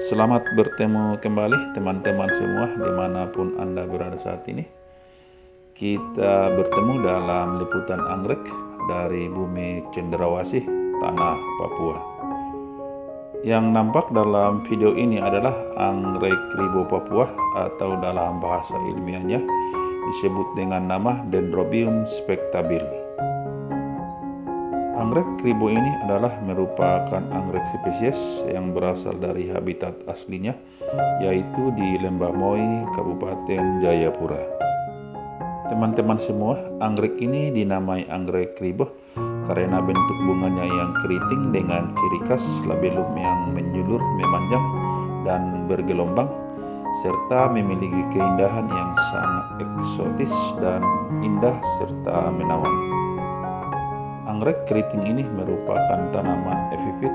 Selamat bertemu kembali teman-teman semua dimanapun Anda berada saat ini. Kita bertemu dalam liputan anggrek dari bumi cenderawasih tanah Papua. Yang nampak dalam video ini adalah anggrek kribo Papua atau dalam bahasa ilmiahnya disebut dengan nama Dendrobium spectabile. Anggrek kribo ini adalah merupakan anggrek spesies yang berasal dari habitat aslinya, yaitu di Lembah Moi, Kabupaten Jayapura. Teman-teman semua, anggrek ini dinamai anggrek kribo karena bentuk bunganya yang keriting dengan ciri khas labellum yang menjulur, memanjang, dan bergelombang, serta memiliki keindahan yang sangat eksotis dan indah serta menawan. Anggrek keriting ini merupakan tanaman epifit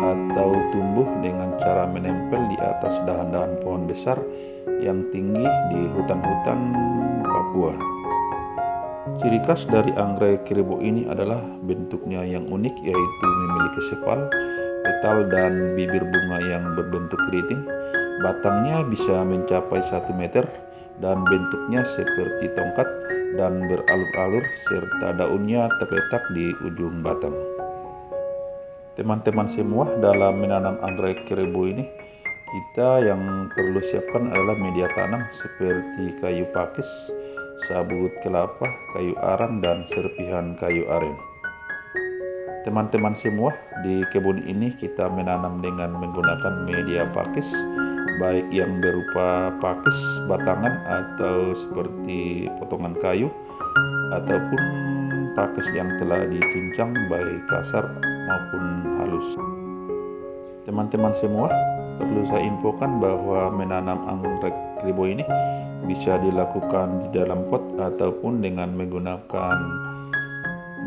atau tumbuh dengan cara menempel di atas dahan-dahan pohon besar yang tinggi di hutan-hutan Papua. Ciri khas dari anggrek kribo ini adalah bentuknya yang unik, yaitu memiliki sepal, petal, dan bibir bunga yang berbentuk keriting. Batangnya bisa mencapai 1 meter dan bentuknya seperti tongkat dan beralur-alur, serta daunnya terletak di ujung batang. Teman-teman semua, dalam menanam anggrek kribo ini, kita yang perlu siapkan adalah media tanam seperti kayu pakis, sabut kelapa, kayu arang, dan serpihan kayu aren. Teman-teman semua, di kebun ini kita menanam dengan menggunakan media pakis, baik yang berupa pakis batangan atau seperti potongan kayu, ataupun pakis yang telah dicincang baik kasar maupun halus. Teman-teman semua, perlu saya infokan bahwa menanam anggrek kribo ini bisa dilakukan di dalam pot ataupun dengan menggunakan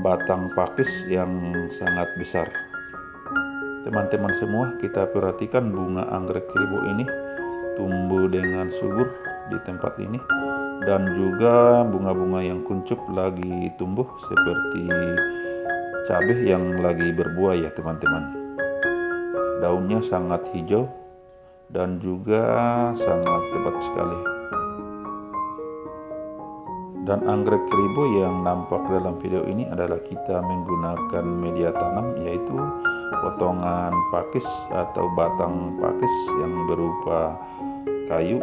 batang pakis yang sangat besar. Teman-teman semua, kita perhatikan bunga anggrek kribo ini tumbuh dengan subur di tempat ini, dan juga bunga-bunga yang kuncup lagi tumbuh seperti cabai yang lagi berbuah ya teman-teman. Daunnya sangat hijau dan juga sangat lebat sekali. Dan anggrek kribo yang nampak dalam video ini adalah kita menggunakan media tanam, yaitu potongan pakis atau batang pakis yang berupa kayu,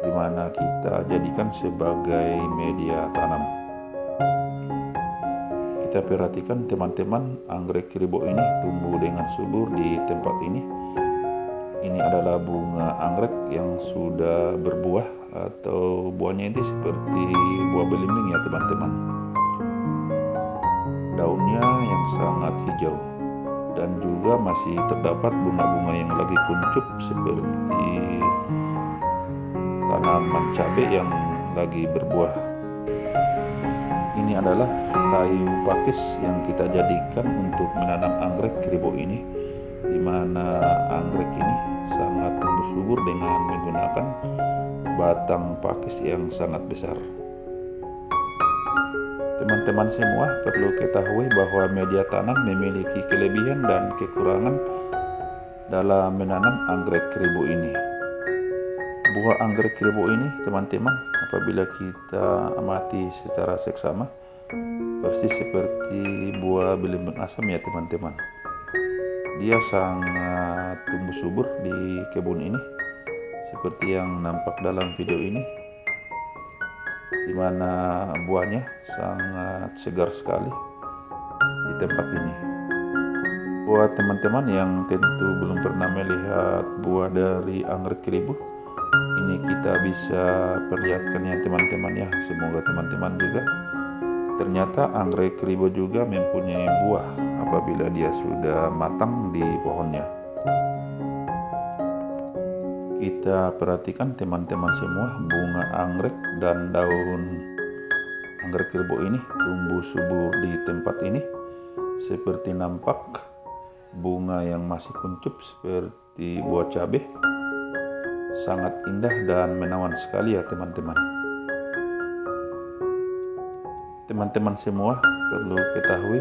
di mana kita jadikan sebagai media tanam. Kita perhatikan teman-teman, anggrek kribo ini tumbuh dengan subur di tempat ini. Ini adalah bunga anggrek yang sudah berbuah atau buahnya ini seperti buah belimbing ya teman-teman. Daunnya yang sangat hijau dan juga masih terdapat bunga-bunga yang lagi kuncup seperti tanaman cabai yang lagi berbuah. Ini adalah kayu pakis yang kita jadikan untuk menanam anggrek kribo ini, di mana anggrek ini sangat tumbuh subur dengan menggunakan batang pakis yang sangat besar. Teman-teman semua perlu ketahui bahwa media tanam memiliki kelebihan dan kekurangan dalam menanam anggrek kribo ini. Buah anggrek kribo ini teman-teman, apabila kita amati secara seksama, persis seperti buah belimbing asam ya teman-teman. Dia sangat tumbuh subur di kebun ini seperti yang nampak dalam video ini, di mana buahnya sangat segar sekali di tempat ini. Buat teman-teman yang tentu belum pernah melihat buah dari anggrek kribo, ini kita bisa perlihatkan ya teman-teman ya. Semoga teman-teman juga, ternyata anggrek kribo juga mempunyai buah apabila dia sudah matang di pohonnya. Kita perhatikan teman-teman semua, bunga anggrek dan daun anggrek kribo ini tumbuh subur di tempat ini. Seperti nampak bunga yang masih kuncup seperti buah cabai, sangat indah dan menawan sekali ya teman-teman. Teman-teman semua perlu ketahui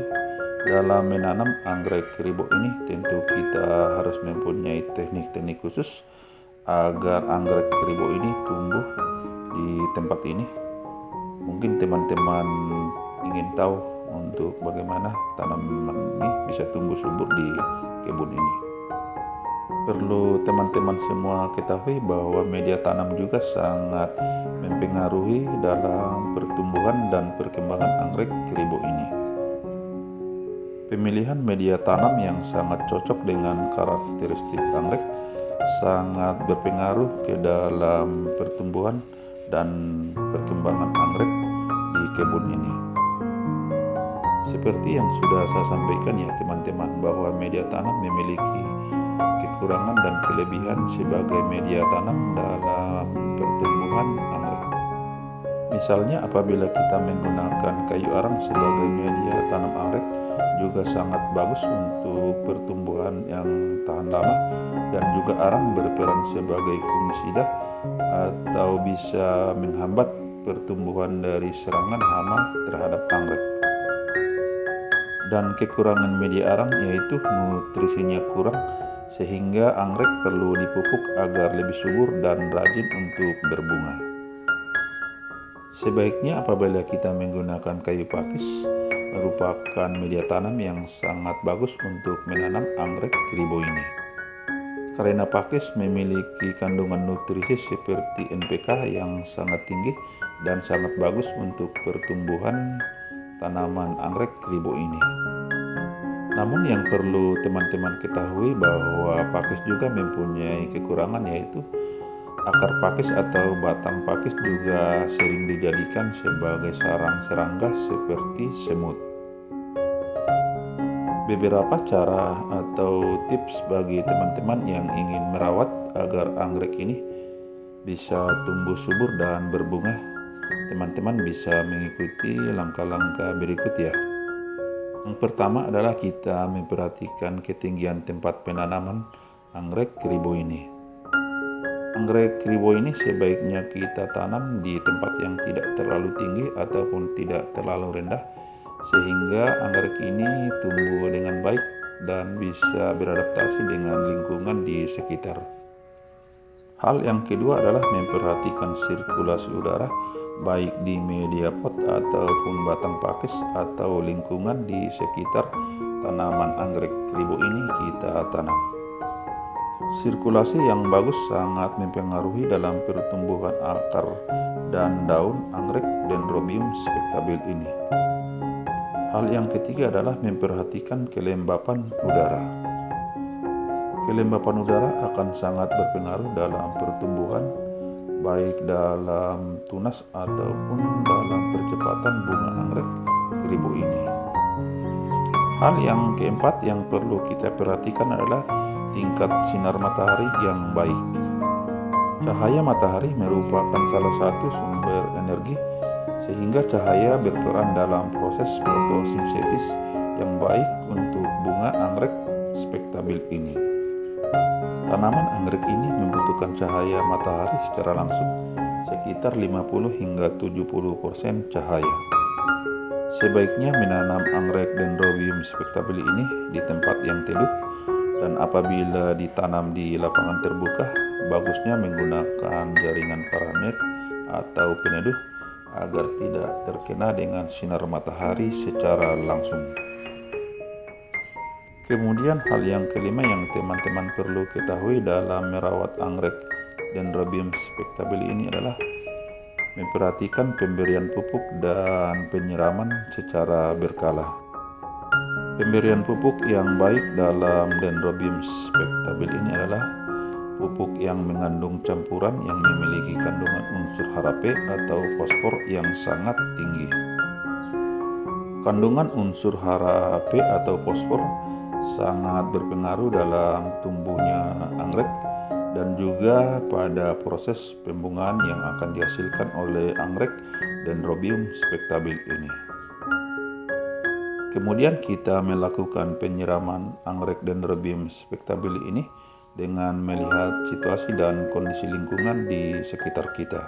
Dalam menanam anggrek keribo ini tentu kita harus mempunyai teknik-teknik khusus agar anggrek keribo ini tumbuh di tempat ini. Mungkin teman-teman ingin tahu untuk bagaimana tanaman ini bisa tumbuh subur di kebun ini. Perlu teman-teman semua ketahui bahwa media tanam juga sangat mempengaruhi dalam pertumbuhan dan perkembangan anggrek keribo ini. Pemilihan media tanam yang sangat cocok dengan karakteristik anggrek sangat berpengaruh ke dalam pertumbuhan dan perkembangan anggrek di kebun ini. Seperti yang sudah saya sampaikan ya teman-teman, bahwa media tanam memiliki kekurangan dan kelebihan sebagai media tanam dalam pertumbuhan anggrek. Misalnya apabila kita menggunakan kayu arang sebagai media tanam anggrek juga sangat bagus untuk pertumbuhan yang tahan lama, dan juga arang berperan sebagai fungisida atau bisa menghambat pertumbuhan dari serangan hama terhadap anggrek. Dan kekurangan media arang yaitu nutrisinya kurang, sehingga anggrek perlu dipupuk agar lebih subur dan rajin untuk berbunga. Sebaiknya apabila kita menggunakan kayu pakis, merupakan media tanam yang sangat bagus untuk menanam anggrek keribo ini. Karena pakis memiliki kandungan nutrisi seperti NPK yang sangat tinggi dan sangat bagus untuk pertumbuhan tanaman anggrek keribo ini. Namun yang perlu teman-teman ketahui bahwa pakis juga mempunyai kekurangan, yaitu akar pakis atau batang pakis juga sering dijadikan sebagai sarang serangga seperti semut. Beberapa cara atau tips bagi teman-teman yang ingin merawat agar anggrek ini bisa tumbuh subur dan berbunga. Teman-teman bisa mengikuti langkah-langkah berikut ya. Yang pertama adalah kita memperhatikan ketinggian tempat penanaman anggrek keribo ini. Anggrek keribo ini sebaiknya kita tanam di tempat yang tidak terlalu tinggi ataupun tidak terlalu rendah, sehingga anggrek ini tumbuh dengan baik dan bisa beradaptasi dengan lingkungan di sekitar. Hal yang kedua adalah memperhatikan sirkulasi udara, baik di media pot ataupun batang pakis atau lingkungan di sekitar tanaman anggrek keribo ini kita tanam. Sirkulasi yang bagus sangat mempengaruhi dalam pertumbuhan akar dan daun anggrek Dendrobium spectabile ini. Hal yang ketiga adalah memperhatikan kelembapan udara. Kelembapan udara akan sangat berpengaruh dalam pertumbuhan, baik dalam tunas ataupun dalam percepatan bunga anggrek keribo ini. Hal yang keempat yang perlu kita perhatikan adalah tingkat sinar matahari yang baik. Cahaya matahari merupakan salah satu sumber energi, sehingga cahaya berperan dalam proses fotosintesis yang baik untuk bunga anggrek spectabile ini. Tanaman anggrek ini membutuhkan cahaya matahari secara langsung sekitar 50 hingga 70% cahaya. Sebaiknya menanam anggrek Dendrobium spectabile ini di tempat yang teduh, dan apabila ditanam di lapangan terbuka, bagusnya menggunakan jaringan paranet atau peneduh agar tidak terkena dengan sinar matahari secara langsung. Kemudian hal yang kelima yang teman-teman perlu ketahui dalam merawat anggrek Dendrobium spectabile ini adalah memperhatikan pemberian pupuk dan penyiraman secara berkala. Pemberian pupuk yang baik dalam Dendrobium spectabile ini adalah pupuk yang mengandung campuran yang memiliki kandungan unsur HRP atau fosfor yang sangat tinggi. Kandungan unsur HRP atau fosfor sangat berpengaruh dalam tumbuhnya anggrek dan juga pada proses pembungaan yang akan dihasilkan oleh anggrek Dendrobium spectabile ini. Kemudian kita melakukan penyiraman anggrek Dendrobium spectabile ini dengan melihat situasi dan kondisi lingkungan di sekitar kita.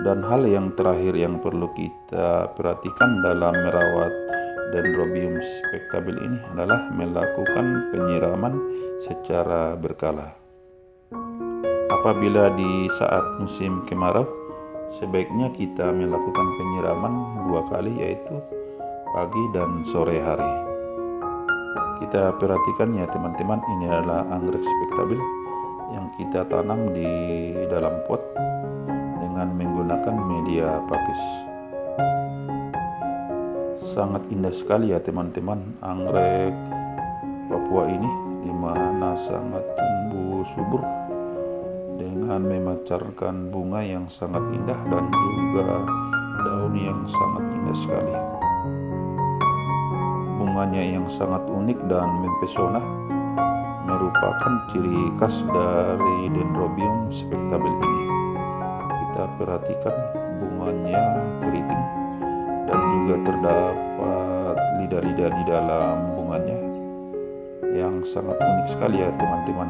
Dan hal yang terakhir yang perlu kita perhatikan dalam merawat Dendrobium spectabile ini adalah melakukan penyiraman secara berkala. Apabila di saat musim kemarau, sebaiknya kita melakukan penyiraman 2 kali, yaitu pagi dan sore hari. Kita perhatikan ya teman-teman, ini adalah anggrek spectabile yang kita tanam di dalam pot dengan menggunakan media pakis. Sangat indah sekali ya teman-teman anggrek Papua ini, di mana sangat tumbuh subur dengan memancarkan bunga yang sangat indah dan juga daun yang sangat indah sekali. Bunganya yang sangat unik dan mempesona merupakan ciri khas dari Dendrobium spectabile ini. Kita perhatikan bunganya keriting dan juga terdapat lidah-lidah di dalam bunganya yang sangat unik sekali ya teman-teman.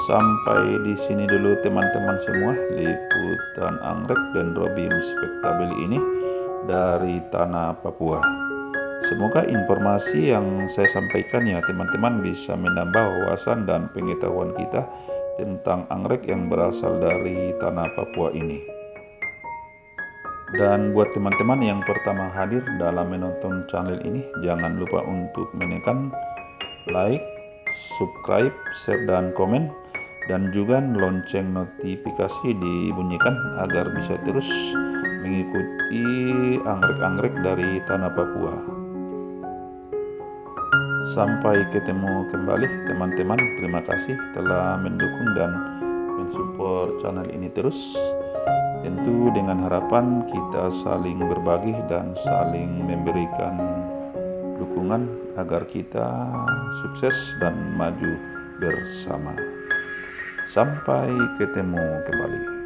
Sampai di sini dulu teman-teman semua liputan anggrek Dendrobium spectabile ini dari tanah Papua. Semoga informasi yang saya sampaikan ya teman-teman bisa menambah wawasan dan pengetahuan kita tentang anggrek yang berasal dari tanah Papua ini. Dan buat teman-teman yang pertama hadir dalam menonton channel ini, jangan lupa untuk menekan like, subscribe, share, dan komen, dan juga lonceng notifikasi dibunyikan agar bisa terus mengikuti anggrek-anggrek dari tanah Papua. Sampai ketemu kembali teman-teman, terima kasih telah mendukung dan mensupport channel ini terus. Tentu dengan harapan kita saling berbagi dan saling memberikan dukungan agar kita sukses dan maju bersama. Sampai ketemu kembali.